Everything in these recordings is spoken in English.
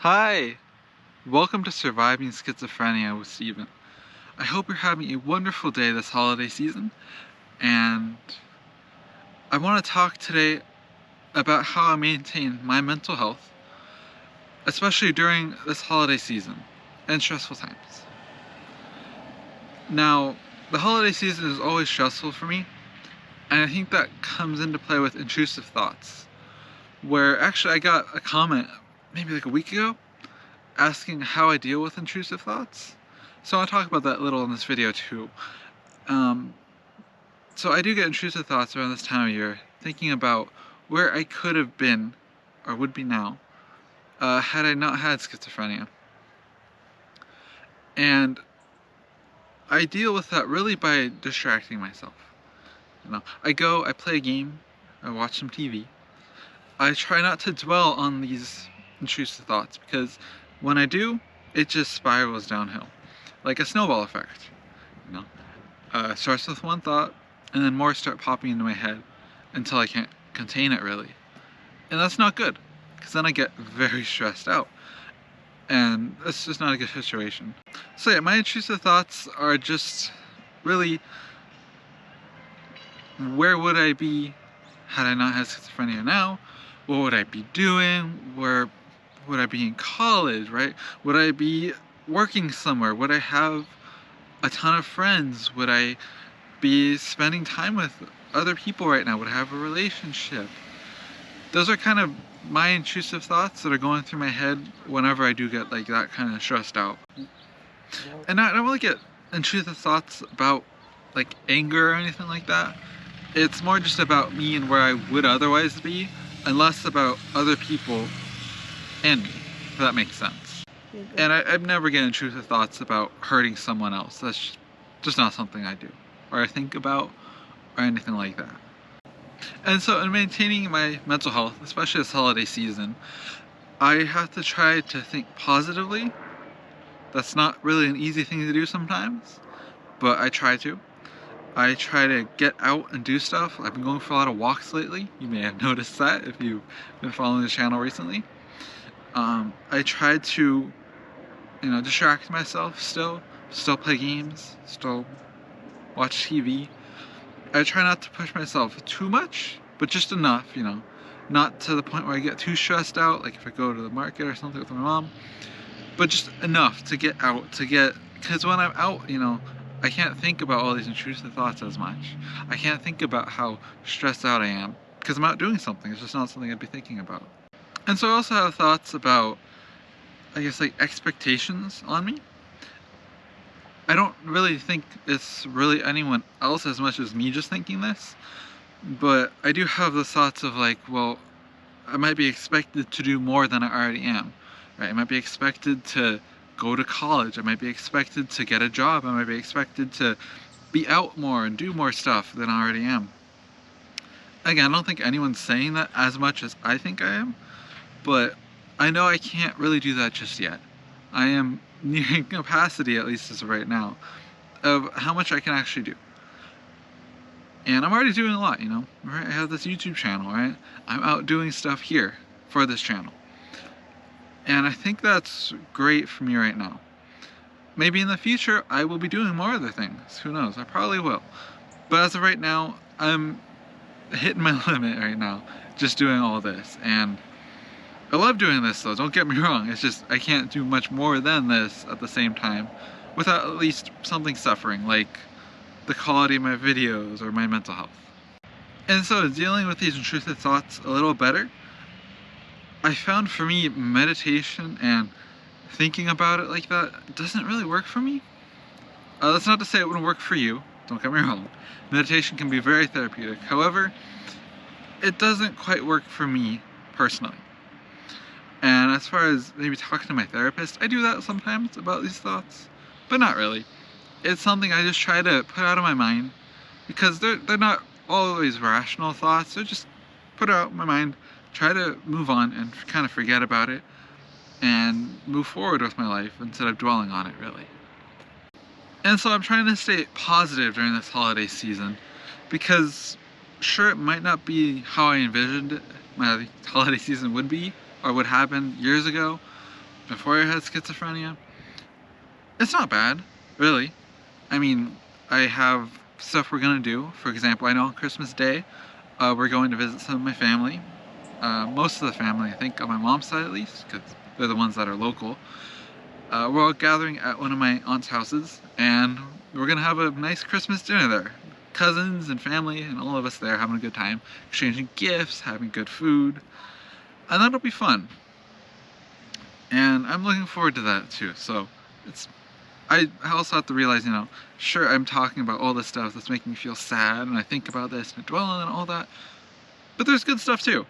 Hi! Welcome to Surviving Schizophrenia with Steven. I hope you're having a wonderful day this holiday season, and I want to talk today about how I maintain my mental health, especially during this holiday season and stressful times. Now, the holiday season is always stressful for me, and I think that comes into play with intrusive thoughts, where actually I got a comment maybe like a week ago asking how I deal with intrusive thoughts. So I'll talk about that a little in this video too. So I do get intrusive thoughts around this time of year, thinking about where I could have been, or would be now, had I not had schizophrenia. And I deal with that really by distracting myself. I play a game, I watch some TV. I try not to dwell on these intrusive thoughts, because when I do, it just spirals downhill, like a snowball effect. Starts with one thought, and then more start popping into my head until I can't contain it really. And that's not good, because then I get very stressed out, and that's just not a good situation. So yeah, my intrusive thoughts are just really, where would I be had I not had schizophrenia now? What would I be doing? Where would I be in college, right? Would I be working somewhere? Would I have a ton of friends? Would I be spending time with other people right now? Would I have a relationship? Those are kind of my intrusive thoughts that are going through my head whenever I do get like that kind of stressed out. And I don't really get intrusive thoughts about like anger or anything like that. It's more just about me and where I would otherwise be, and less about other people and me, if that makes sense. And I've never get intrusive thoughts about hurting someone else. That's just not something I do, or I think about, or anything like that. And so in maintaining my mental health, especially this holiday season, I have to try to think positively. That's not really an easy thing to do sometimes, but I try to. I try to get out and do stuff. I've been going for a lot of walks lately. You may have noticed that if you've been following the channel recently. I try to, distract myself still play games, still watch TV. I try not to push myself too much, but just enough, not to the point where I get too stressed out, like if I go to the market or something with my mom, but just enough to get out, because when I'm out, I can't think about all these intrusive thoughts as much. I can't think about how stressed out I am, because I'm out doing something. It's just not something I'd be thinking about. And so I also have thoughts about, I guess, like expectations on me. I don't really think it's really anyone else as much as me just thinking this, but I do have the thoughts of like, well, I might be expected to do more than I already am, right? I might be expected to go to college, I might be expected to get a job, I might be expected to be out more and do more stuff than I already am. Again, I don't think anyone's saying that as much as I think I am, but I know I can't really do that just yet. I am nearing capacity, at least as of right now, of how much I can actually do. And I'm already doing a lot, right? I have this YouTube channel, right? I'm out doing stuff here for this channel. And I think that's great for me right now. Maybe in the future, I will be doing more other things. Who knows? I probably will. But as of right now, I'm hitting my limit right now, just doing all this. And I love doing this though, don't get me wrong, it's just I can't do much more than this at the same time without at least something suffering, like the quality of my videos or my mental health. And so dealing with these intrusive thoughts a little better, I found for me meditation and thinking about it like that doesn't really work for me. That's not to say it wouldn't work for you, don't get me wrong. Meditation can be very therapeutic, however, it doesn't quite work for me personally. And as far as maybe talking to my therapist, I do that sometimes about these thoughts, but not really. It's something I just try to put out of my mind, because they're not always rational thoughts. They're just put out of my mind, try to move on and kind of forget about it and move forward with my life instead of dwelling on it really. And so I'm trying to stay positive during this holiday season, because sure, it might not be how I envisioned my holiday season would be or would happen years ago, before I had schizophrenia, it's not bad, really. I mean, I have stuff we're gonna do. For example, I know on Christmas Day, we're going to visit some of my family. Most of the family, I think, on my mom's side at least, because they're the ones that are local. We're all gathering at one of my aunt's houses, and we're gonna have a nice Christmas dinner there. Cousins and family and all of us there having a good time, exchanging gifts, having good food, and that'll be fun. And I'm looking forward to that too. So I also have to realize, sure, I'm talking about all this stuff that's making me feel sad, and I think about this and I dwell on all that, but there's good stuff too.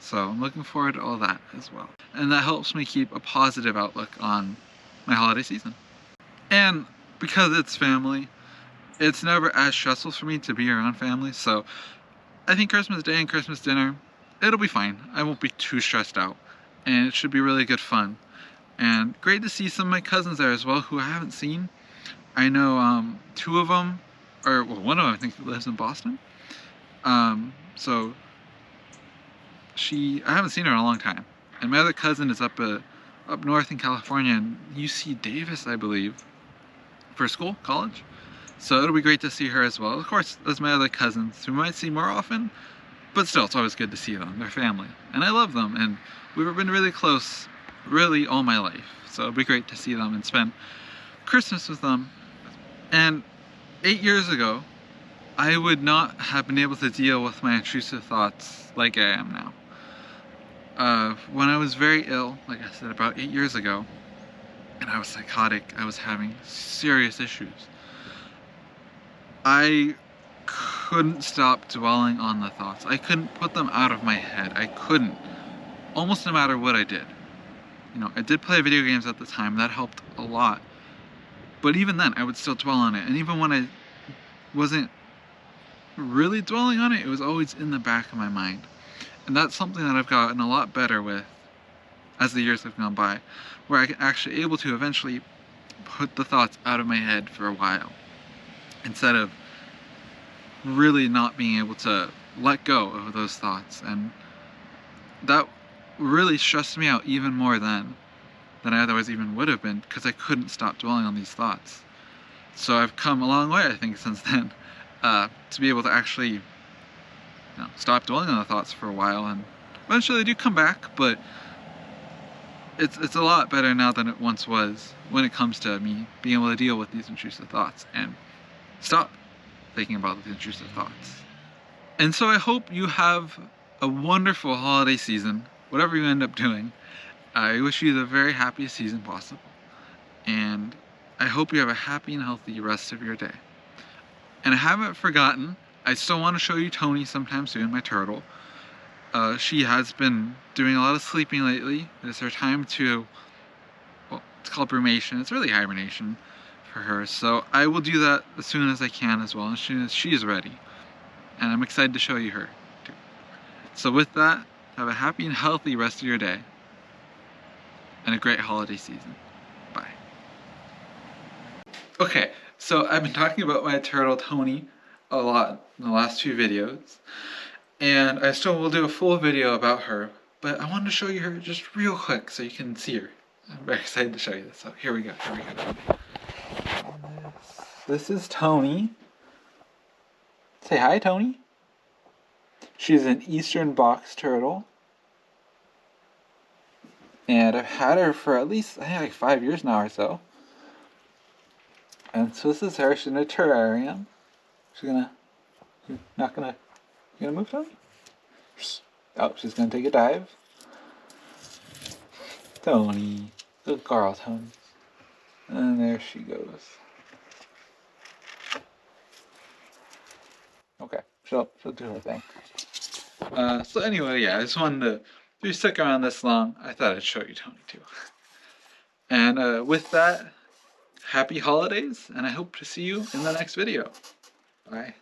So I'm looking forward to all that as well. And that helps me keep a positive outlook on my holiday season. And because it's family, it's never as stressful for me to be around family. So I think Christmas Day and Christmas dinner, it'll be fine. I won't be too stressed out. And it should be really good fun. And great to see some of my cousins there as well who I haven't seen. I know two of them, or well, one of them I think lives in Boston. So I haven't seen her in a long time. And my other cousin is up north in California in UC Davis, I believe, for school, college. So it'll be great to see her as well. Of course, there's my other cousins who we might see more often, but still, it's always good to see them. They're family, and I love them, and we've been really close, really all my life. So it'll be great to see them and spend Christmas with them. And 8 years ago, I would not have been able to deal with my intrusive thoughts like I am now. When I was very ill, like I said, about 8 years ago, and I was psychotic, I was having serious issues. I couldn't stop dwelling on the thoughts. I couldn't put them out of my head. I couldn't. Almost no matter what I did. I did play video games at the time. That helped a lot. But even then, I would still dwell on it. And even when I wasn't really dwelling on it, it was always in the back of my mind. And that's something that I've gotten a lot better with as the years have gone by, where I'm actually able to eventually put the thoughts out of my head for a while, instead of really not being able to let go of those thoughts. And that really stressed me out even more than I otherwise even would have been, because I couldn't stop dwelling on these thoughts. So I've come a long way, I think, since then, to be able to actually stop dwelling on the thoughts for a while, and eventually they do come back, but it's a lot better now than it once was when it comes to me being able to deal with these intrusive thoughts and stop thinking about the intrusive thoughts. And so I hope you have a wonderful holiday season, whatever you end up doing. I wish you the very happiest season possible, and I hope you have a happy and healthy rest of your day. And I haven't forgotten, I still want to show you Tony sometime soon, my turtle. She has been doing a lot of sleeping lately. It's her time to, well, it's called brumation. It's really hibernation for her. So I will do that as soon as I can as well, as soon as she is ready. And I'm excited to show you her too. So with that, have a happy and healthy rest of your day, and a great holiday season. Bye. Okay, so I've been talking about my turtle Tony a lot in the last 2 videos, and I still will do a full video about her, but I wanted to show you her just real quick so you can see her. I'm very excited to show you this. So here we go. This is Tony. Say hi, Tony. She's an eastern box turtle, and I've had her for at least, I think, like 5 years now or so. And so this is her. She's in a terrarium. You're gonna move, Tony? Oh, she's gonna take a dive. Tony. Good girl, Tony. And there she goes. Okay, she'll do her thing. So anyway, yeah, I just wanted to, if you stuck around this long, I thought I'd show you Tony too. And with that, happy holidays, and I hope to see you in the next video. Bye.